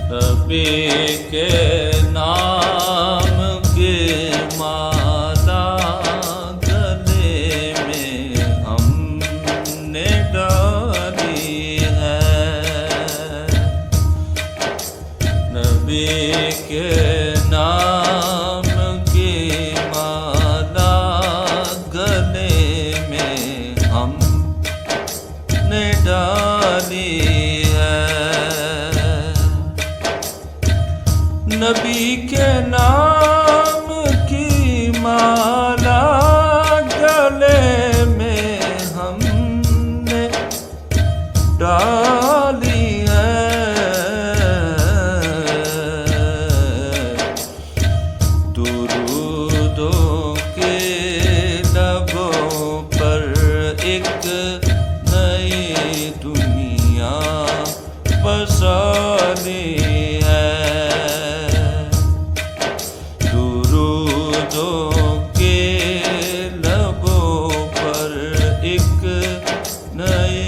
نبی کے نام کی مالا گلے میں ہم نے ڈالی ہے، نبی کے نام کی مالا گلے میں ہم نے ڈالی ہے، نبی کے نام کی مالا گلے میں ہم نے ڈالی ہے، درودوں کے لبوں پر ایک نئی دنیا بسالی ہے، درودوں کے لبوں پر ایک نئی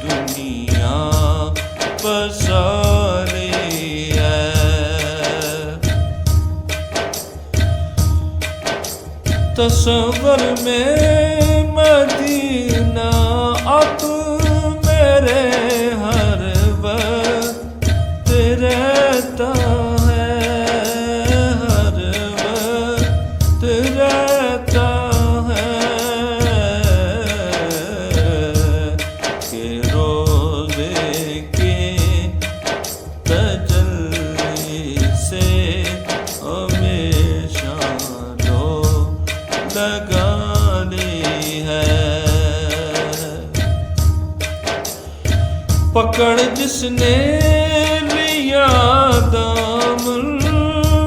دنیا بسالی ہے، تصور میں مدینہ اب میرے ہر وقت رہتا ہے، ہر وقت رہتا ہے، کہ روزے کی تجلی سے ہمیشہ لگانی ہے، پکڑ جس نے لیا دامن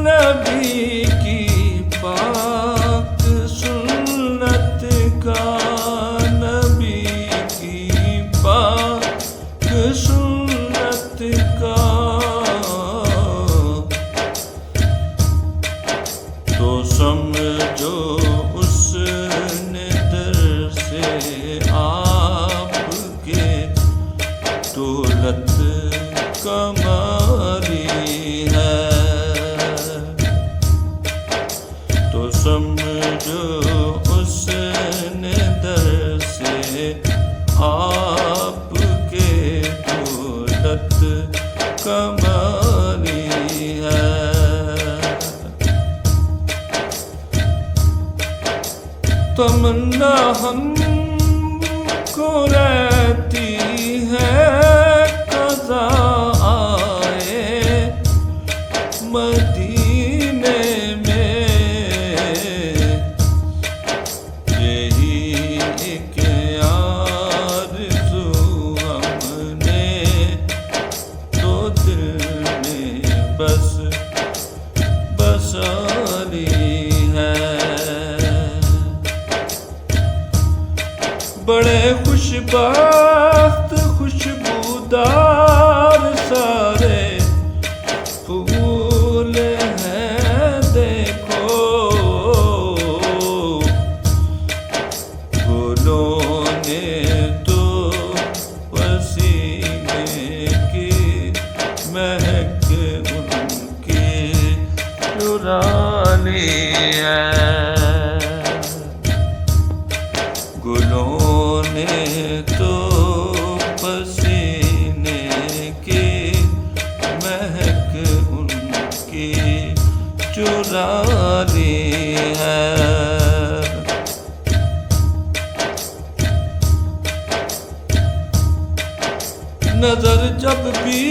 نبی کی پاک سنت کا، نبی کی پاک سنت کا، تو سمجھو اس نے در سے آپ کے دولت کمالی ہے، تو سمجھو اس نے در سے آپ کے دولت کمالی ہے، تمنا ہم کو رہتی ہے قضا آئے مدینے میں، یہی ایک آرزو ہم نے تو دل میں بس بسالی ہے، بڑے خوش بخت خوشبودار سارے پھول ہیں دیکھو، پھولوں نے تو پسینے کی مہک ان کی چرا لی ہے، گلوں نے تو پسینے کی مہک ان کی چرا لی ہے، نظر جب بھی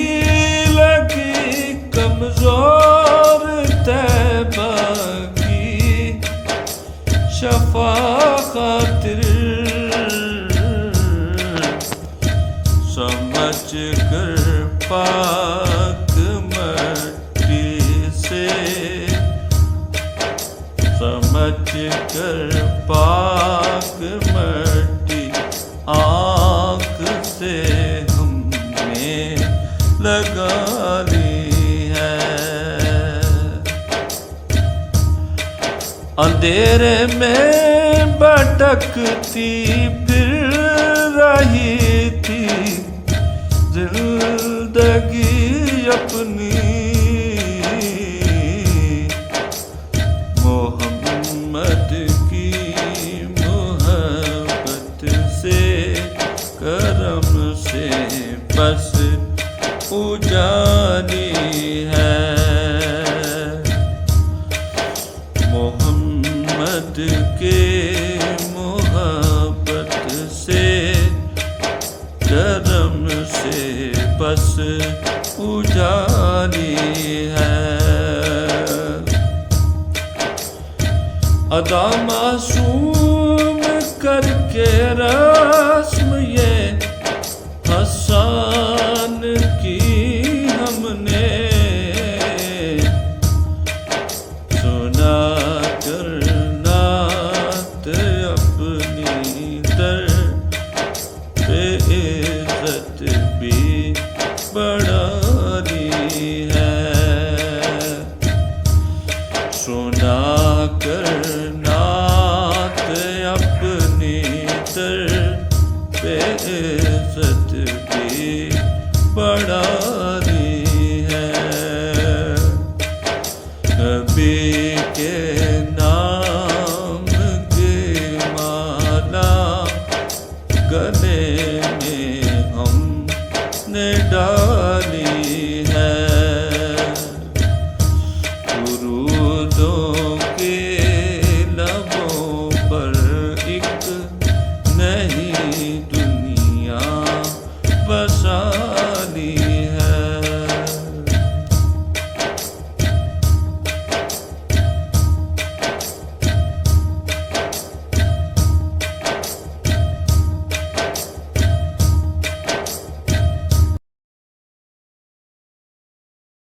لگی کمزور طیبہ کی شفا خاطر، سمجھ کر پاک مٹی سے، سمجھ کر پاک مٹی آنکھ سے ہم نے لگا لی ہے، اندھیرے میں بھٹکتی پھر رہی تھی زندگی اپنی اجالی ہے، محمد کے محبت سے، کرم سے بس اجالی ہے، ادا معصوم کر کے رسم یہ حسان کی ہم نے، سنا کر نعت اپنی در پہ عزت بھی بڑھالی ہے، سنا کر نعت اپنی در پہ عزت بھی بڑھالی ہے، نبی کے نام کی مالا گلے میں ہم نے ڈالی